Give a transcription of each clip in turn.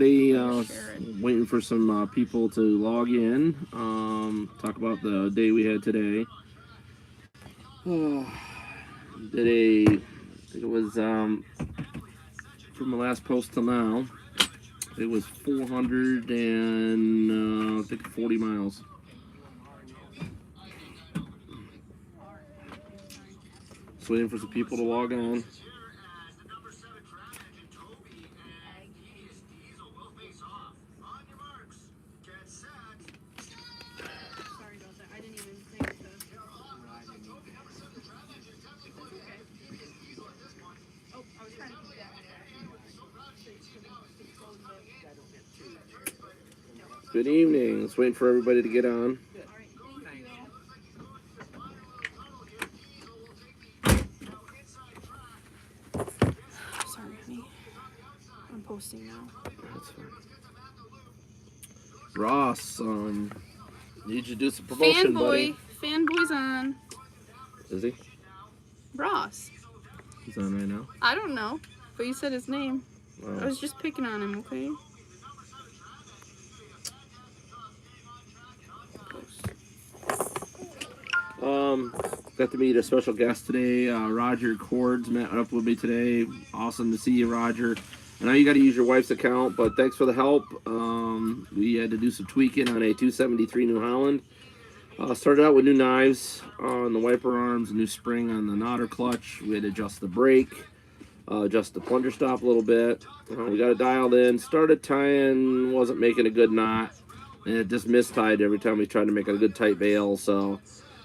Waiting for some people to log in. Talk about the day we had today. Today, I think it was from the last post till now. It was 400 and I think 40 miles. Just waiting for some people to log on. Good evening. Just waiting for everybody to get on. Sorry, honey. I'm posting now. That's fine. Ross, need you to do some promotion, buddy. Fanboy's on. Is he? Ross. He's on right now. I don't know, but you said his name. Oh. I was just picking on him, okay? Got to meet a special guest today. Roger Cords met up with me today. Awesome to see you, Roger. I know you got to use your wife's account, but thanks for the help. We had to do some tweaking on a 273 New Holland. Started out with new knives on the wiper arms, a new spring on the knotter clutch. We had to adjust the brake, adjust the plunger stop a little bit. We got it dialed in. Started tying, wasn't making a good knot, and it just mistied every time we tried to make a good tight bail. So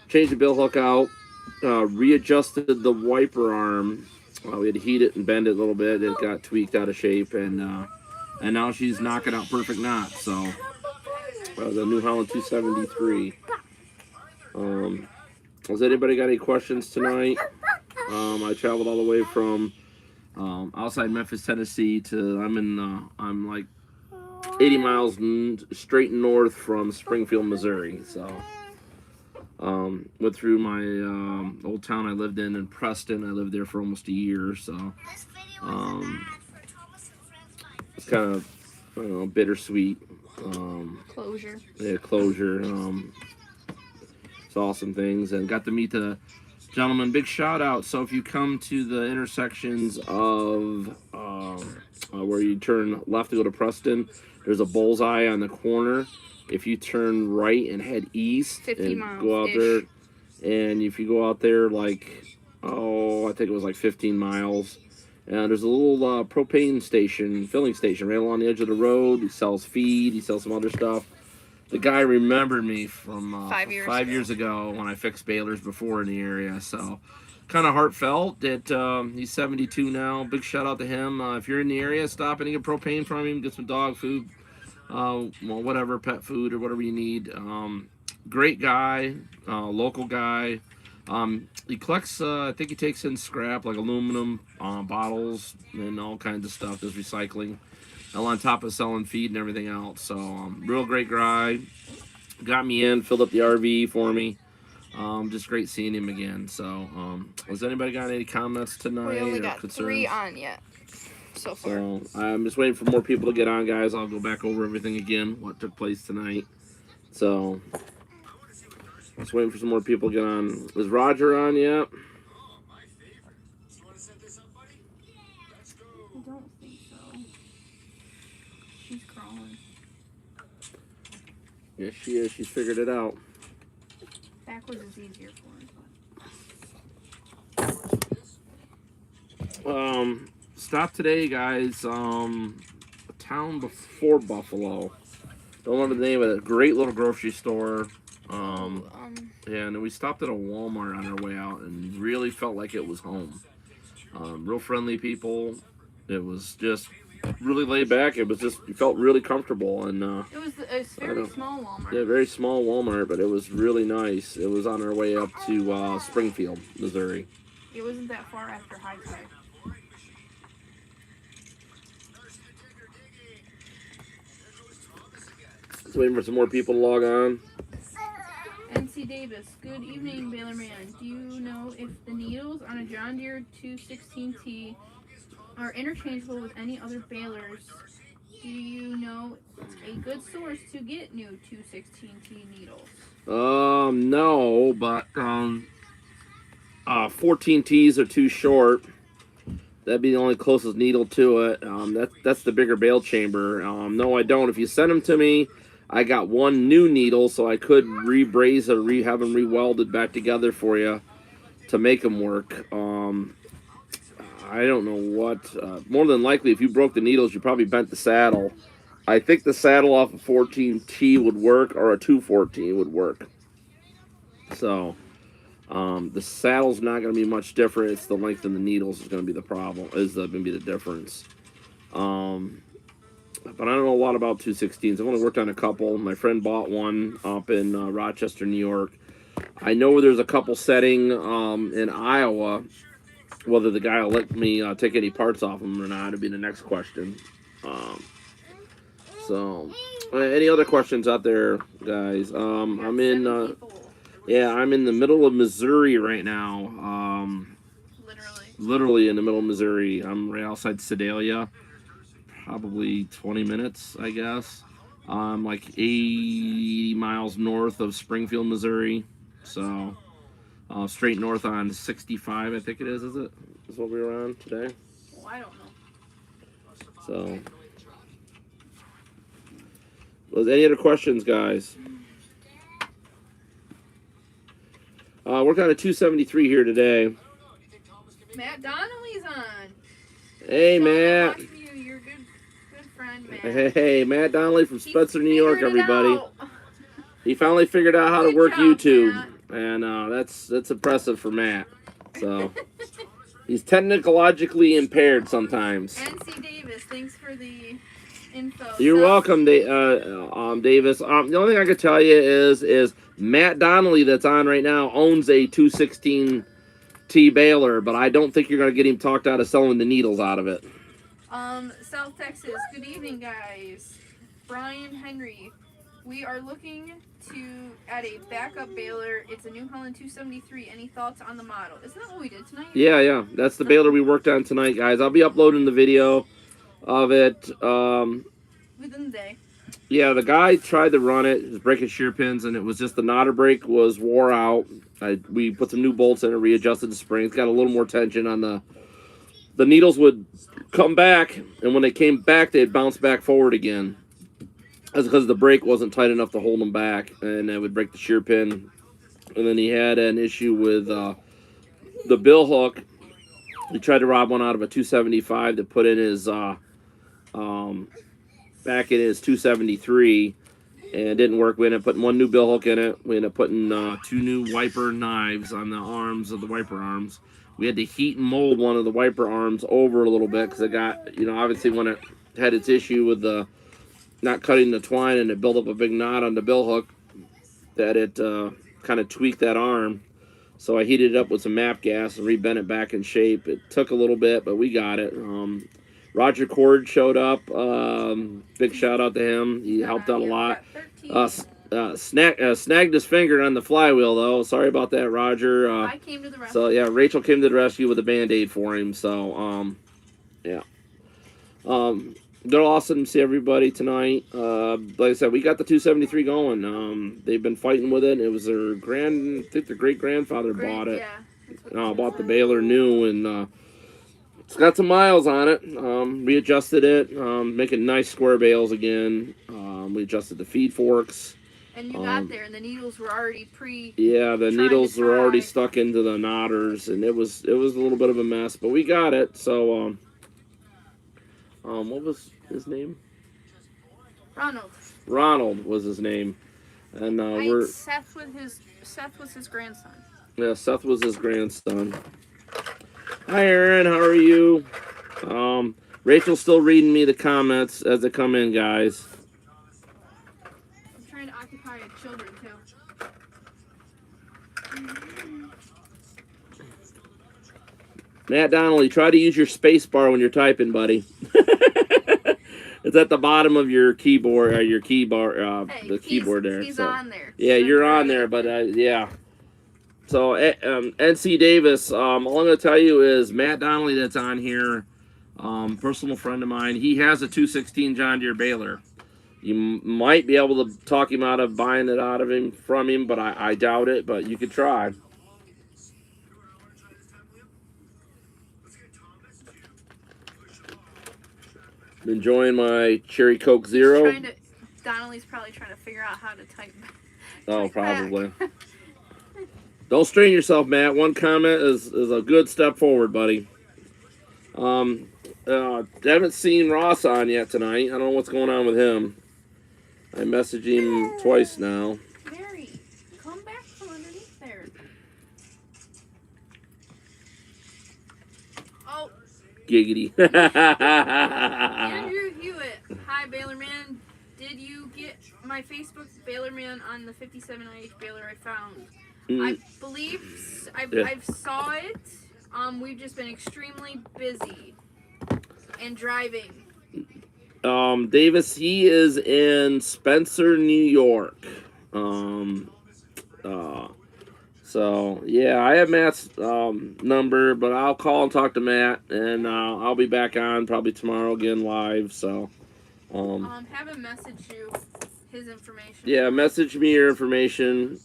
changed the bill hook out, readjusted the wiper arm. We had to heat it and bend it a little bit. It got tweaked out of shape, and now she's knocking out perfect knots. So the New Holland 273. Has anybody got any questions tonight? I traveled all the way from outside Memphis, Tennessee to I'm like 80 miles straight north from Springfield, Missouri. So went through my old town I lived in Preston. I lived there for almost a year. So it's kind of, I don't know, bittersweet. Closure. Yeah, closure. It's awesome things, and got to meet the gentleman. Big shout out. So if you come to the intersections of where you turn left to go to Preston, there's a bullseye on the corner. If you turn right and head east 50 and miles go out there, and if you go out there like, I think it was like 15 miles, and there's a little propane station, filling station right along the edge of the road. He sells feed. He sells some other stuff. The guy remembered me from 5 years ago when I fixed Balers before in the area. So kind of heartfelt that he's 72 now. Big shout out to him. If you're in the area, stop in and get propane from him. Get some dog food, whatever, pet food or whatever you need. Great guy, local guy. He collects, I think he takes in scrap like aluminum bottles and all kinds of stuff. Does recycling. All on top of selling feed and everything else. So, real great guy. Got me in, filled up the RV for me. Just great seeing him again. So, has anybody got any comments tonight? We only got concerns? 3 on yet so far. So, I'm just waiting for more people to get on, guys. I'll go back over everything again, what took place tonight. So, just waiting for some more people to get on. Is Roger on yet? I don't think so. She's crawling. Yes, she is. She's figured it out. Backwards is easier for her. Stop today, guys. A town before Buffalo. Don't remember the name of it. Great little grocery store. And we stopped at a Walmart on our way out and really felt like it was home. Real friendly people. It was just really laid back. It was just, you felt really comfortable. And it was a very small Walmart. Yeah, very small Walmart, but it was really nice. It was on our way up to Springfield, Missouri. It wasn't that far after high tide. Just waiting for some more people to log on. NC Davis, good evening, Baler Man. Do you know if the needles on a John Deere 216T are interchangeable with any other balers Do you know a good source to get new 216T needles? No, but 14 T's are too short. That'd be the only closest needle to it. That's the bigger bail chamber. No, I don't. If you send them to me, I got one new needle, so I could re-braze or have them re-welded back together for you to make them work. I don't know what. More than likely, if you broke the needles, you probably bent the saddle. I think the saddle off a 14T would work, or a 214 would work. So, the saddle's not going to be much different. It's the length of the needles is going to be the problem. Is going to be the difference. But I don't know a lot about 216s. I've only worked on a couple. My friend bought one up in Rochester, New York. I know there's a couple setting in Iowa. Whether the guy will let me take any parts off them or not would be the next question. So, any other questions out there, guys? I'm in. Yeah, I'm in the middle of Missouri right now. Literally in the middle of Missouri. I'm right outside Sedalia. Probably 20 minutes, I guess. I'm like 80 miles north of Springfield, Missouri. So, straight north on 65, I think it is it? Is what we were on today? Well, I don't know. So, was any other questions, guys? Working on a 273 here today. Matt Donnelly's on. Hey, Matt. You're a good friend, Matt. Hey, Matt Donnelly from Spencer, New York, everybody. Out. He finally figured out how to Good work job, YouTube, Matt. and that's impressive for Matt. So he's technologically impaired sometimes. NC Davis, thanks for the info. You're welcome, Davis. The only thing I could tell you is Matt Donnelly that's on right now owns a 216T Baler, but I don't think you're going to get him talked out of selling the needles out of it. South Texas. Good evening, guys. Brian Henry. We are looking to add a backup baler. It's a New Holland 273. Any thoughts on the model? Isn't that what we did tonight? Yeah. That's the baler we worked on tonight, guys. I'll be uploading the video of it. Within the day. Yeah, the guy tried to run it. He was breaking shear pins, and it was just the knotter brake was wore out. We put some new bolts in it, readjusted the springs, got a little more tension on the needles would come back, and when they came back, they'd bounce back forward again. That's because the brake wasn't tight enough to hold them back, and it would break the shear pin. And then he had an issue with the bill hook. He tried to rob one out of a 275 to put in his back in his 273, and it didn't work. We ended up putting one new bill hook in it. We ended up putting two new wiper knives on the arms of the wiper arms. We had to heat and mold one of the wiper arms over a little bit because it got, obviously when it had its issue with the not cutting the twine and it built up a big knot on the bill hook, that it kind of tweaked that arm. So I heated it up with some MAP gas and rebent it back in shape. It took a little bit, but we got it. Roger Cord showed up. Big shout out to him. He helped out a lot. Snagged his finger on the flywheel, though. Sorry about that, Roger. I came to the rescue. So, yeah, Rachel came to the rescue with a Band-Aid for him. So, yeah. They're awesome to see everybody tonight. Like I said, we got the 273 going. They've been fighting with it. It was their I think their great-grandfather bought it. Yeah. Bought the baler new, and it's got some miles on it. Readjusted it, making nice square bales again. We adjusted the feed forks. And you got there, and the needles were already Yeah, the needles were already stuck into the knotters, and it was a little bit of a mess, but we got it. So, what was his name? Ronald was his name, and Seth was his grandson. Yeah, Seth was his grandson. Hi, Aaron. How are you? Rachel's still reading me the comments as they come in, guys. I'm trying to occupy children, too. Matt Donnelly, try to use your space bar when you're typing, buddy. It's at the bottom of your keyboard, the keyboard there. He's on there. Yeah, you're on there, but yeah. So, NC Davis, all I'm going to tell you is Matt Donnelly that's on here, Personal friend of mine. He has a 216 John Deere Baler. You might be able to talk him out of buying it from him, but I doubt it. But you could try. Enjoying my Cherry Coke Zero. Donnelly's probably trying to figure out how to type. Oh, probably. Don't strain yourself, Matt. One comment is a good step forward, buddy. Haven't seen Ross on yet tonight. I don't know what's going on with him. I messaged him twice now. Mary, come back from underneath there. Oh. Giggity. Andrew Hewitt. Hi, Baler Man. Did you get my Facebook Baler Man on the 57IH Baler I found? I believe I've saw it. We've just been extremely busy and driving. Davis, he is in Spencer, New York. So yeah, I have Matt's number, but I'll call and talk to Matt, and I'll be back on probably tomorrow again live. So have him message you his information. Yeah, message me your information.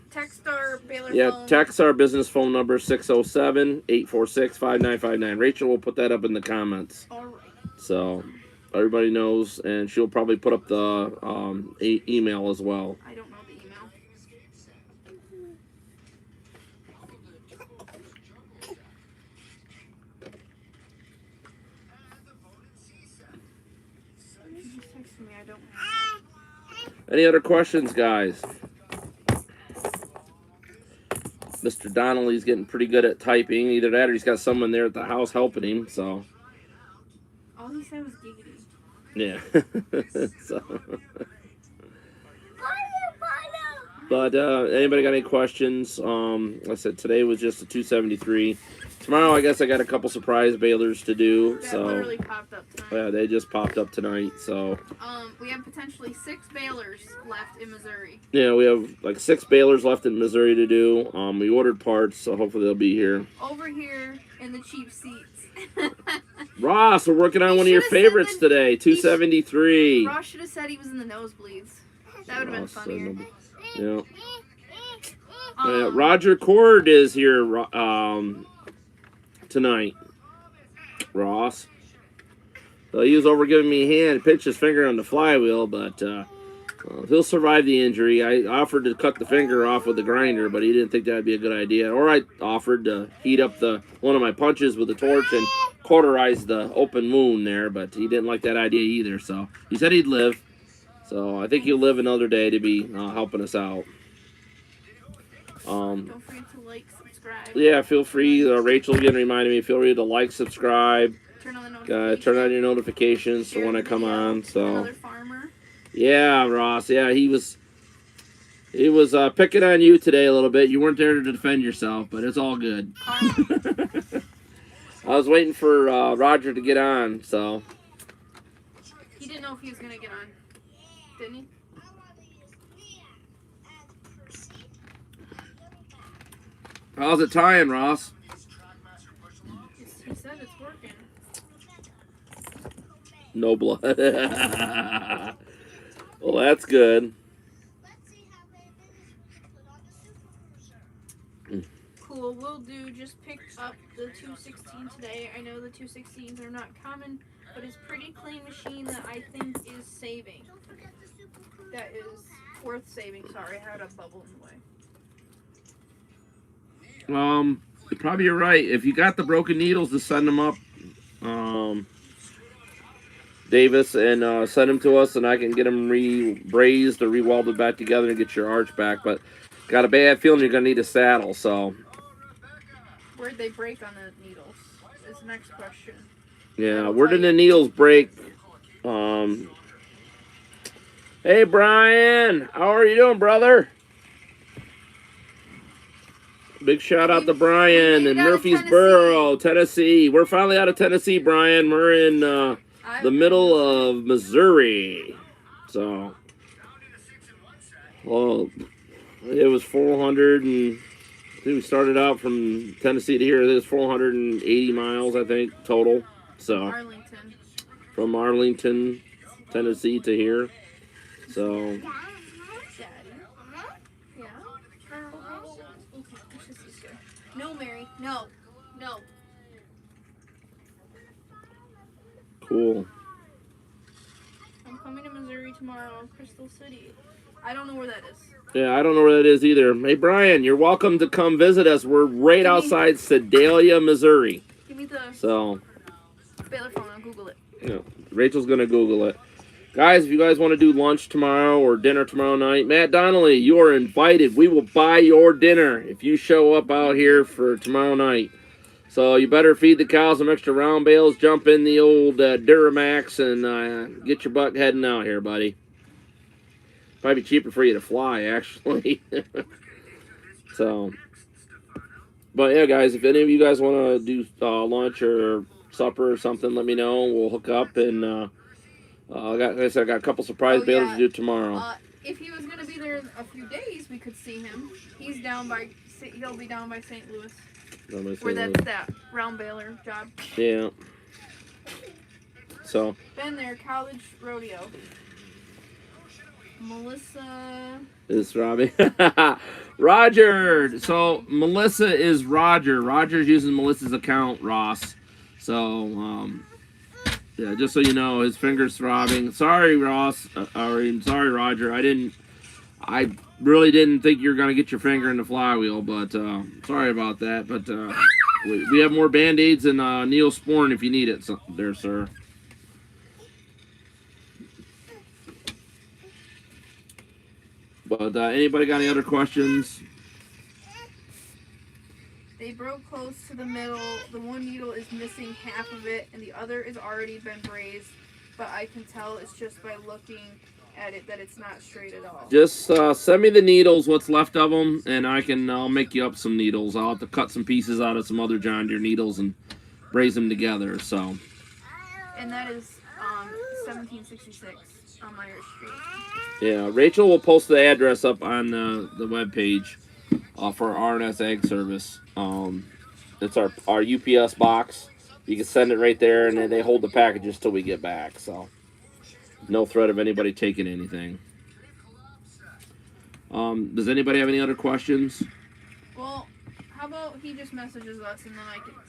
Text our Baler phone. Yeah, text our business phone number 607-846-5959. Rachel will put that up in the comments. All right. So everybody knows, and she'll probably put up the email as well. I don't know the email. You texted me, I don't know. Any other questions, guys? Mr. Donnelly's getting pretty good at typing. Either that or he's got someone there at the house helping him, so. All he said was giggity. Yeah. So. But anybody got any questions? Like I said, today was just a 273. Tomorrow, I guess I got a couple surprise balers to do. That so literally popped up tonight. Yeah, they just popped up tonight. So we have potentially 6 balers left in Missouri. Yeah, we have like 6 balers left in Missouri to do. We ordered parts, so hopefully they'll be here. Over here in the cheap seats. Ross, we're working on one of your favorites today, 273. Ross should have said he was in the nosebleeds. That would have been funnier. Yeah. Roger Cord is here tonight. Ross. So he was over giving me a hand, pinched his finger on the flywheel, but he'll survive the injury. I offered to cut the finger off with the grinder, but he didn't think that would be a good idea. Or I offered to heat up one of my punches with a torch and cauterize the open wound there, but he didn't like that idea either. So he said he'd live. So I think he'll live another day to be helping us out. Don't forget to like, subscribe. Yeah, feel free. Rachel again reminded me. Feel free to like, subscribe. Turn on the notifications. Turn on your notifications for when I come on. So. Another farmer. Yeah, Ross. Yeah, he was picking on you today a little bit. You weren't there to defend yourself, but it's all good. I was waiting for Roger to get on, so. He didn't know if he was gonna get on, didn't he? How's it tying, Ross? He said it's working. No blood. Well, that's good. Cool. We'll just pick up the 216 today. I know the 216s are not common, but it's a pretty clean machine that I think is saving. That is worth saving. Sorry, I had a bubble in the way. Probably you're right. If you got the broken needles, to send them up, Davis, and send them to us, and I can get them re-brazed or re-welded back together and get your arch back. But got a bad feeling you're gonna need a saddle. So. Where'd they break on the needles? Is the next question. Yeah, where did the needles break? Hey Brian, how are you doing, brother? Big shout out to Brian in Murfreesboro, Tennessee. We're finally out of Tennessee, Brian. We're in the middle of Missouri. So, well, it was 400 and I think we started out from Tennessee to here. It was 480 miles, I think, total. So Arlington. from Arlington, Tennessee to here. So Daddy. Yeah. No, Mary. No. No. cool. I'm coming to Missouri tomorrow, Crystal City. I don't know where that is. Yeah, I don't know where that is either. Hey, Brian, you're welcome to come visit us. We're right outside Sedalia, Missouri. Give me the So, Baler phone. I'll Google it. yeah, Rachel's going to Google it. Guys, if you guys want to do lunch tomorrow or dinner tomorrow night, Matt Donnelly, you are invited. We will buy your dinner if you show up out here for tomorrow night. So you better feed the cows some extra round bales, jump in the old Duramax, and get your butt heading out here, buddy. Probably cheaper for you to fly, actually. So, but yeah, guys, if any of you guys want to do lunch or supper or something, let me know. We'll hook up, and like I said, I got a couple surprise balers to do tomorrow. If he was gonna be there in a few days, we could see him. He'll be down by St. Louis, where that's that round baler job. Yeah. So. Been there, college rodeo. Melissa is Robbie. Roger. So Melissa is Roger. Roger's using Melissa's account, Ross. So yeah, just so you know, his finger's throbbing. Sorry, Ross. Sorry, Roger. I really didn't think you were gonna get your finger in the flywheel, but sorry about that. But we have more Band-Aids and Neosporin if you need it, there, sir. But anybody got any other questions? They broke close to the middle. The one needle is missing half of it, and the other is already been brazed. But I can tell it's just by looking at it that it's not straight at all. Just send me the needles, what's left of them, and I'll make you up some needles. I'll have to cut some pieces out of some other John Deere needles and braze them together. So. And that is 1766 on Myers Street. Yeah, Rachel will post the address up on the webpage for RNS Ag Service. It's our UPS box. You can send it right there, and then they hold the packages till we get back. So, no threat of anybody taking anything. Does anybody have any other questions? Well, how about he just messages us, and then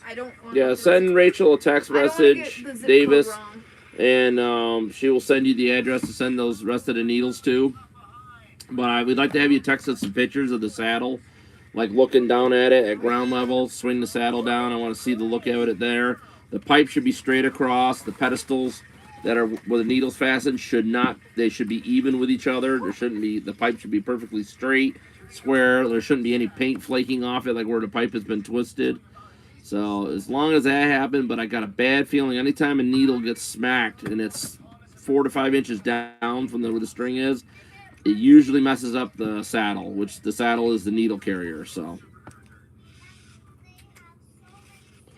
I don't want to... Yeah, send Rachel a text message, Davis. And she will send you the address to send those rest of the needles to. But we'd like to have you text us some pictures of the saddle, like looking down at it at ground level. Swing the saddle down. I want to see the look of it there. The pipe should be straight across. The pedestals that are where the needles fastened should not. They should be even with each other. There shouldn't be. The pipe should be perfectly straight, square. There shouldn't be any paint flaking off it, like where the pipe has been twisted. So as long as that happened, but I got a bad feeling anytime a needle gets smacked and it's 4 to 5 inches down from where the string is, it usually messes up the saddle, which the saddle is the needle carrier. So.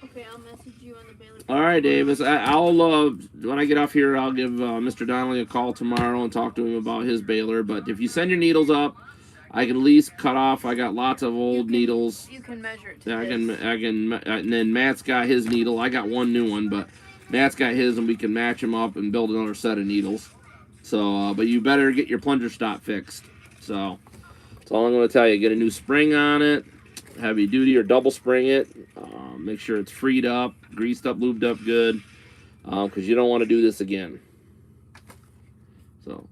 Okay, I'll message you on the Baler. All right, Davis. I'll when I get off here, I'll give Mr. Donnelly a call tomorrow and talk to him about his baler. But if you send your needles up, I can at least cut off. I got lots of old needles. You can measure it. Yeah, I can. And then Matt's got his needle. I got one new one, but Matt's got his, and we can match them up and build another set of needles. So, but you better get your plunger stop fixed. So, that's all I'm going to tell you. Get a new spring on it, heavy duty or double spring it. Make sure it's freed up, greased up, lubed up good, because you don't want to do this again. So,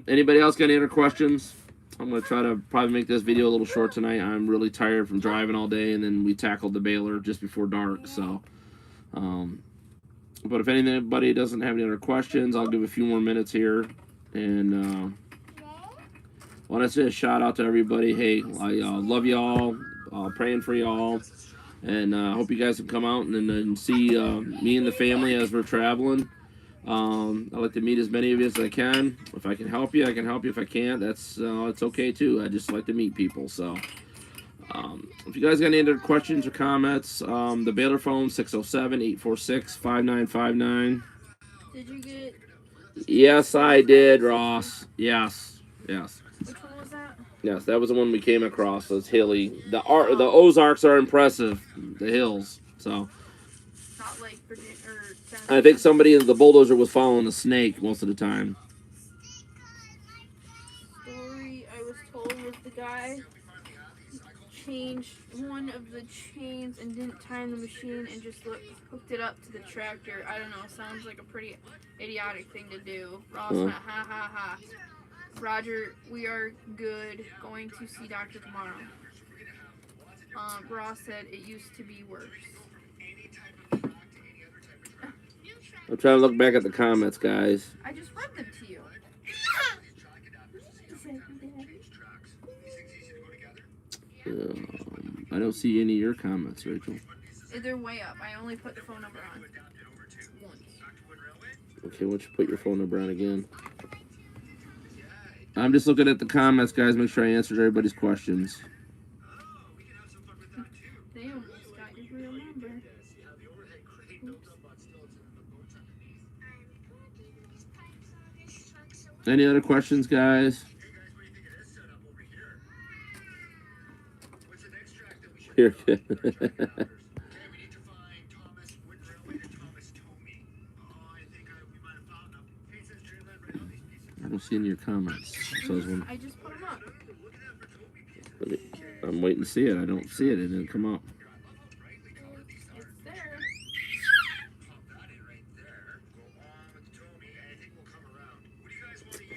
anybody else got any other questions? I'm going to try to probably make this video a little short tonight. I'm really tired from driving all day, and then we tackled the baler just before dark. So, but if anybody doesn't have any other questions, I'll give a few more minutes here. And want to say a shout out to everybody. Hey, I love y'all. Praying for y'all. And I hope you guys can come out and see me and the family as we're traveling. I like to meet as many of you as I can. If I can help you, I can help you. If I can't, that's it's okay too. I just like to meet people. So, if you guys got any other questions or comments, the Baler phone 607-846-5959. Did you get? Yes, I did, Ross. Yes. Which one was that? Yes, that was the one we came across. It's hilly. The Ozarks are impressive. The hills. So. Not like Virginia or I think somebody in the bulldozer was following a snake most of the time. Story I was told was the guy changed one of the chains and didn't time the machine and just hooked it up to the tractor. I don't know. Sounds like a pretty idiotic thing to do. Ross, ha ha ha ha. Roger, we are good. Going to see doctor tomorrow. Ross said it used to be worse. I'm trying to look back at the comments, guys. I just read them to you. I don't see any of your comments, Rachel. They're way up. I only put the phone number on once. Okay, why don't you put your phone number on again? I'm just looking at the comments, guys. Make sure I answered everybody's questions. They almost got your real number. Any other questions, guys? Here. I don't see any of your comments. So I just put them up. I'm waiting to see it. I don't see it. It didn't come up. It's there.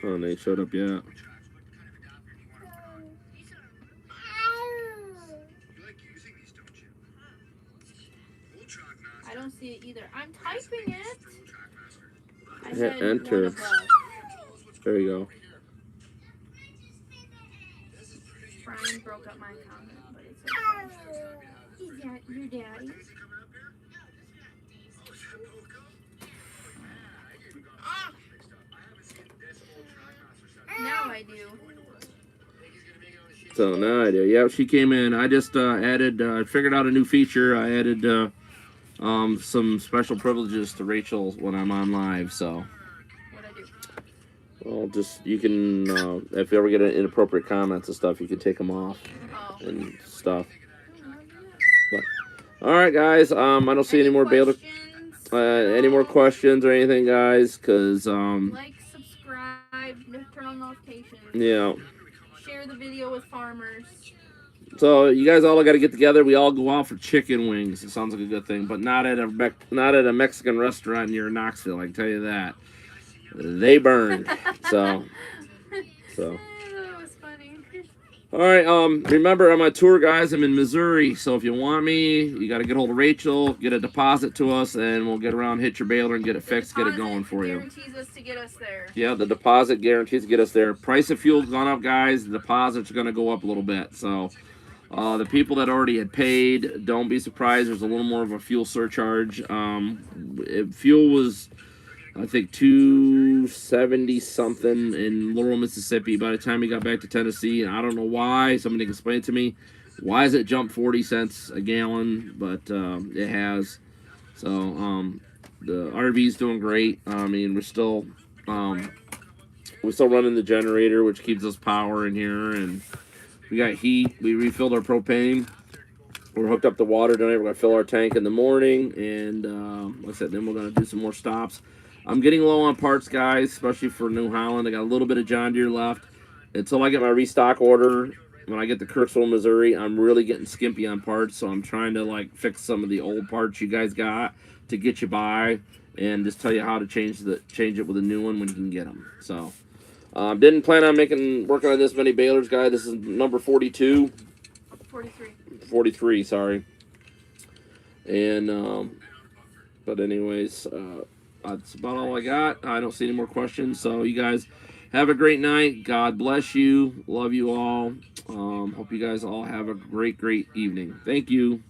Oh, they showed up yet. I don't see it either. I'm typing it. I Hit said enter. one above. There you go. Brian broke up my comment, but it's okay. Your daddy. Now I do. So now I do. Yeah, she came in. I just added. I figured out a new feature. I added some special privileges to Rachel when I'm on live. So. What'd I do? Well, just you can if you ever get inappropriate comments and stuff, you can take them off and stuff. But, all right, guys. I don't see any more Baler. Any more questions or anything, guys? Cause like, subscribe, turn on notifications. Yeah. Share the video with farmers. So you guys all got to get together. We all go out for chicken wings. It sounds like a good thing, but not at a Mexican restaurant near Knoxville. I can tell you that. They burned. So. That was funny. All right. Remember, I'm on tour, guys. I'm in Missouri. So if you want me, you got to get hold of Rachel, get a deposit to us, and we'll get around, hit your baler, and get it fixed, get it going for you. Guarantees us to get us there. Yeah, the deposit guarantees to get us there. Price of fuel's gone up, guys. The deposits are going to go up a little bit. So the people that already had paid, don't be surprised. There's a little more of a fuel surcharge. Fuel was, I think, $2.70 something in Laurel, Mississippi. By the time we got back to Tennessee, and I don't know why. Somebody can explain it to me. Why has it jumped 40 cents a gallon? But it has. So the RV's doing great. I mean, we're still running the generator, which keeps us power in here, and we got heat. We refilled our propane. We're hooked up to water tonight. We're gonna fill our tank in the morning, and like I said, then we're gonna do some more stops. I'm getting low on parts, guys, especially for New Holland. I got a little bit of John Deere left. Until I get my restock order, when I get to Kirksville, Missouri, I'm really getting skimpy on parts, so I'm trying to fix some of the old parts you guys got to get you by, and just tell you how to change it with a new one when you can get them. So, didn't plan on working on this many balers, guys. This is number 42. 43, sorry. And but anyways, that's about all I got. I don't see any more questions. So you guys have a great night. God bless you. Love you all. Hope you guys all have a great evening. Thank you.